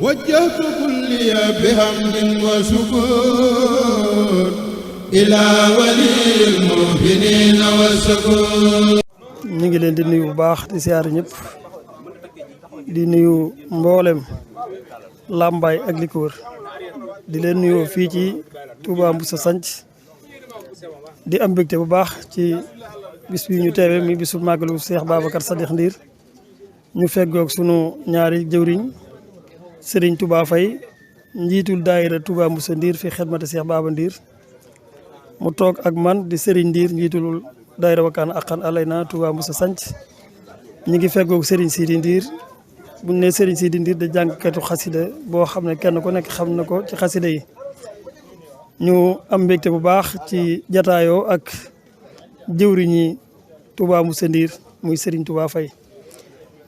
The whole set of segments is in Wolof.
وجهت كلي بحمد وشكر إلى ولي المؤمنين والشكور. ñu ngi leen di nuyu bu baax di siyaar ñëpp di nuyu mboolem Lambaye ak li ko wër di leen nuyu fii ci Touba Moussa Sanc di am mbégte bu baax ci bis bi ñu teewe mi bisu màggalu Cheikh Babacar Sadikh Ndir ñu feggoog sunu ñaari jëwriñ Serigne Touba Faye njiitul daayira Touba Moussa Ndir fi xidmati Cheikh Baba Ndir mu toog ak man di Serigne Ndir njiitul daayira Wakana Haqqan Alayna Touba Moussa Sanc ñi ngi feggoog Serigne Sidi Ndir bu ñu nee Serigne Sidi Ndir da jàngkatu xasida boo xam ne kenn ku nekk xam na ko ci xasida yi ñu am mbégte bu baax ci jataayoo ak jëwriñi Touba Moussa Ndir muy Serigne Touba Faye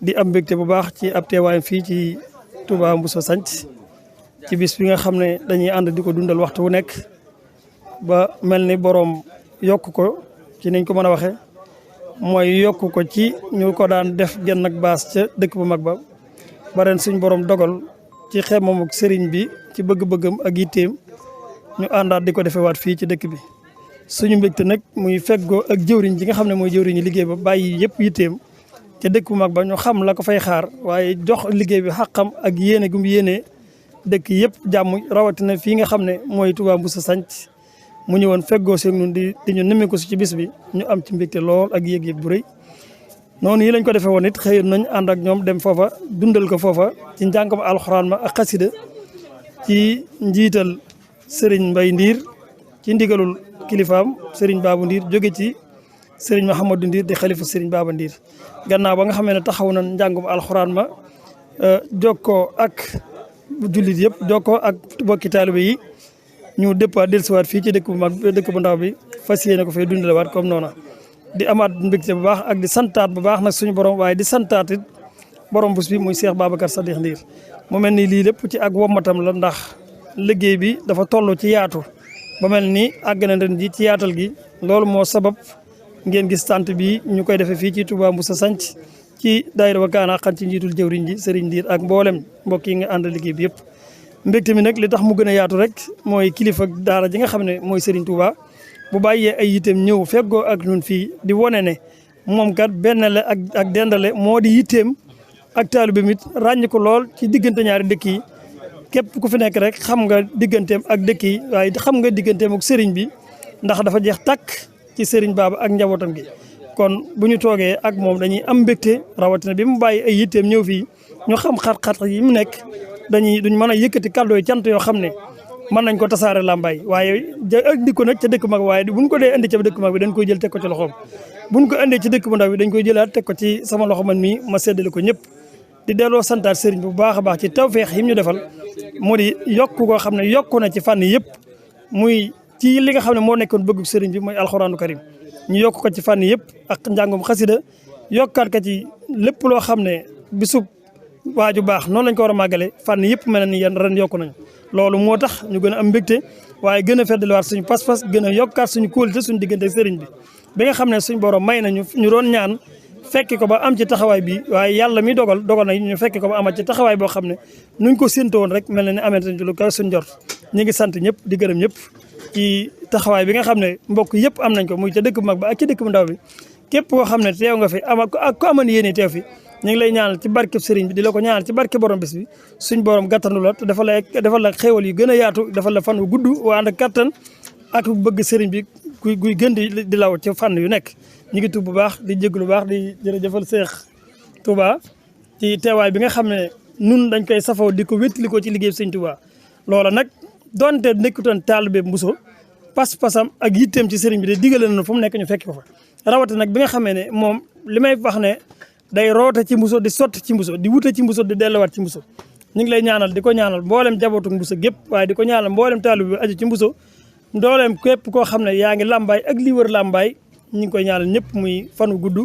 di am mbégte bu baax ci ab teewaayam fii ci Touba Moussa Sanc ci bis bi nga xam ne dañuy ànd di ko dundal waxtu wu nekk ba mel ni boroom yokk ko ci niñ ko mën a waxee mooy yokk ko ci ñu ko daan def genn ak baas ca dëkk bu mag ba ba ren suñ borom dogal ci xemam ak sëriñ bi ci bëgg-bëggam ak yitteem ñu àndaat di ko defewaat fii ci dëkk bi suñu mbégte nag muy feggoo ak jëwriñ ji nga xam ne mooy jëwriñu liggéey ba bàyyi yëpp yitteem ca dëkk bu mag ba ñu xam la ko fay xaar waaye jox liggéey bi xàqam ak yéene gu mu yéene dëkk yëpp jàmm rawatina fii nga xam ne mooy Touba Moussa Sanc mu ñëwoon feggoo seeg ñun di ñu nemmeeku si ci bis bi ñu am ci mbégte lool ak yëg-yëg bu rëy noonu yi lañ ko defee woon it xëyoon nañ ànd ak ñoom dem foofa dundal ko foofa ci njàngam alxuraan ma ak xasida ci njiital Serigne Mbaye Ndir ci ndigalul kilifaam Serigne Babou Ndir jóge ci Serigne Mahamadou Ndir di xalifa Serigne Baba Ndir gannaaw ba nga xamee ne taxaw nañ njàngum alxuraan ma jokkoo ak jullit yëpp jokkoo ak bokki taalibe yi ñu départ dellusiwaat fii ci dëkk bu mag dëkk bu ndaw bi fas yéene ko fay dundalewaat comme noona di amaat mbégte bu baax ak di santaat bu baax nag suñu borom waaye di santaat it borom bés bi muy Cheikh Babacar Sadikh Ndir mu mel ni lii lépp ci ak wommatam la ndax liggéey bi dafa toll ci yaatu ba mel ni àgg na ren ji ci yaatal gi loolu moo sabab ngeen gis tant bi ñu koy defee fii ci Touba Moussa Sanc ci daayira Wakana Haqqan ci njiitul jëwriñ ji Serigne Ndir ak mboolem mbokk yi nga ànd liggéey bi yëpp mbégte mi nag li tax mu gën a yaatu rek mooy kilifa daara ji nga xam ne mooy Serigne Touba bu bàyyee ay yitteem ñëw feggoo ak ñun fii di wane ne moom kat benn la ak dendale moo di yitteem ak taalibe mit ràññ ko lool ci diggante ñaari dëkk yi képp ku fi nekk rek xam nga digganteem ak dëkk yi waaye xam nga digganteem ak Serigne bi ndax dafa jeex takk ci Serigne Baba ak njabootam gi kon bu ñu toogee ak moom dañuy am mbégte rawatina bi mu bàyyi ay yitteem ñëw fii ñu xam xat-xat yi mu nekk duñ mën a yëkkati kàddu yi cant yoo xam ne mën nañ ko tasaare Lambaye waaye indi ko nag ca dëkk mag waaye buñ ko dee indi ca dëkk mag bi dañ koy jël teg ko ci loxoom buñ ko indee ci dëkk bu ndaw bi dañ koy jëlaat teg ko ci sama loxo man mii ma séddale ko ñëpp di delloo santaat Serigne bu baax a baax ci tawfeex yi ñu defal moo di yokk koo xam ne yokku na ci fànn yëpp muy ci li nga xam ne moo nekkoon bëggu Serigne bi mooy alxuraanu karim ñu yokk ko ci fànn yëpp ak njàngum xasida yokkaat ko ci lépp loo xam ne bisub waaju baax noonu lañ ko war a màggale fànn yëpp mel na ni yan ren yokku nañu loolu moo tax ñu gën a am mbégte waaye gën a feddaliwaat suñu pas-pas gën a yokkaat suñu kóolute suñu diggante sëriñ bi nga xam ne suñu borom may nañu ñu doon ñaan fekki ko ba am ci taxawaay bi waaye yàlla mi dogal na ñu fekki ko ba amat ci taxawaay boo xam ne nuñ ko séentoo woon rek mel na ni amee nañ ci lu kaw suñu jort ñu ngi sant ñëpp di gërëm ñëpp ci taxawaay bi nga xam ne mbokk yëpp am nañ ko muy ca dëkk bu mag ba ak ci dëkk bu ndaw bi képp koo xam ne teew nga fi ak ko aman yéene teew fi ñu ngi lay ñaanal ci barke sëriñ bi di la ko ñaanal ci barke borom bis bi suñ borom gàttandu la te defal la xéewal yu gën a yaatu defal la fan wu gudd waa ànd ak kattan ak bëgg sëriñ bi guy gën di law ci fànn yu nekk ñu ngi tuub bu baax di jégg lu baax di jërëjëfal Cheikh Touba ci teewaay bi nga xam ne nun dañ koy safoo di ko wéttali ko ci liggéey sëriñ Touba loola nag donte nekkutoon taalibe Mbuso pas-pasam ak yitteem ci sëriñ bi de digale na fu mu nekk ñu fekk ko fa rawate nag bi nga xamee ne moom li may wax ne day roote ci Mbuso di sotti ci Mbuso di wute ci Mbuso di delluwaat ci Mbuso ñu ngi lay ñaanal di ko ñaanal mboolem jabootu Mbuso gépp waaye di ko ñaanal mboolem taalibe bi aju ci Mbuso ndooleem képp koo xam ne yaa ngi Lambaye ak li wër Lambaye ñu ngi koy ñaanal ñëpp muy fanu gudd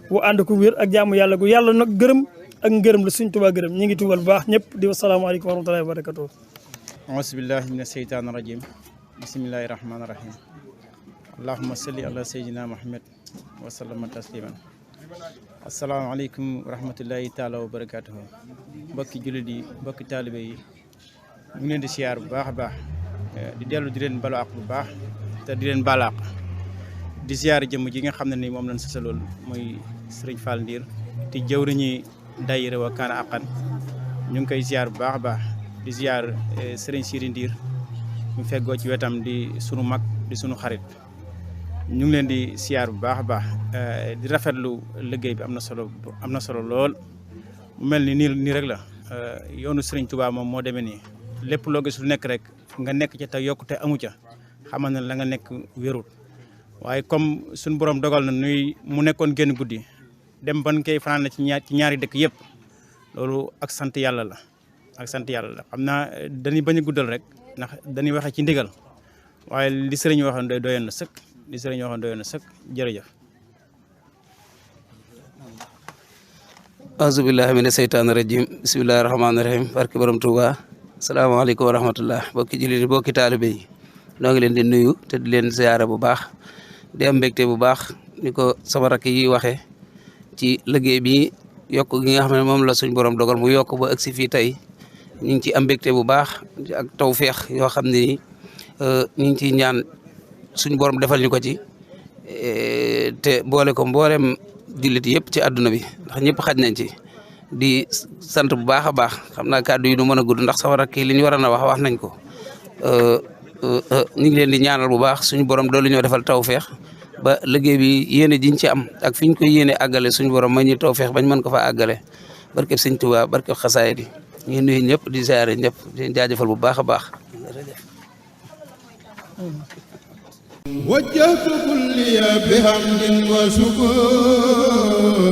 wu ànd ko wér ak jaamu yàlla gu yàlla nag gërëm ak ngërëm la suñ Tuubaa gërëm ñu ngi tuubal bu baax ñëpp di wasalaamaaleykum wa rahmatullahi wa barakatuh auzu billahi mina sheytaani rajim bismillahi rahmaani rahim allahumma salli ala sayyidina muhammad wa sallama tasliman asalaamaaleykum wa rahmatullahi taala wa barakaatuhu mbokki jullit yi mbokki taalibe yi ñu ngi leen di siyaar bu baax a baax di dellu di leen balu àq bu baax te di leen balaax di siyaar jëmm ji nga xam ne ni moom lañ sasalool muy sëriñ Fall Ndiir te jëwriñi daayira Wakana Haqqan ñu ngi koy siyaar bu baax a baax di siyaar sëriñ Siri Ndiir ñu feggoo ci wetam di sunu mag di sunu xarit ñu ngi leen di siyaar bu baax a baax di rafetlu liggéey bi am na solo lool mu mel ni nii rek la yoonu Serigne Touba moom moo demee nii lépp loo gis lu nekk rek nga nekk ca te yokkute amu ca xamal na la nga nekk wérul waaye comme suñu borom dogal na mu nekkoon génn guddi dem ban koy fanaan ci ñaari dëkk yëpp loolu ak sant yàlla la xam naa dañuy bañ a guddal rek ndax dañuy waxee ci ndigal waaye li sëriñ waxoon doyoon na sëkk jërëjëf. auzu billahi mina seytaani rajim bismillahi rahmaani rahim barke borom Touba asalaamaaleykum wa rahmatullah bokki jullit yi bokki taalibe yi noo ngi leen di nuyu te di leen ziyaara bu baax di am mbégte bu baax ni ko sama rakk yi waxee ci liggéey bi yokk gi nga xam ne moom la suñ borom dogal mu yokk ba agsi fii tey ñu ngi ci am mbégte bu baax ak tawféex yoo xam ne ni ñu ngi ciy ñaan suñ borom defal ñu ko ci te boole ko mboolem jullit yëpp ci àdduna bi ndax ñëpp xaj nañ ci di sant bu baax a baax xam naa kàddu yi du mën a gudd ndax sama rakk yi li ñu waroon a wax nañ ko ñu ngi leen di ñaanal bu baax suñu borom doolu ñoo defal tawféex ba liggéey bi yéene jiñ ci am ak fi ñu koy yéene àggale suñu borom may ñu tawféex bañ mën ko fa àggale barkeb Sëñ Tuubaa barkeb xasaayid yi ñu ngi nuyu ñëpp di ziare ñëpp di jaajëfal bu baax a baax. wajjahtu kulliya bihamdin wa shukur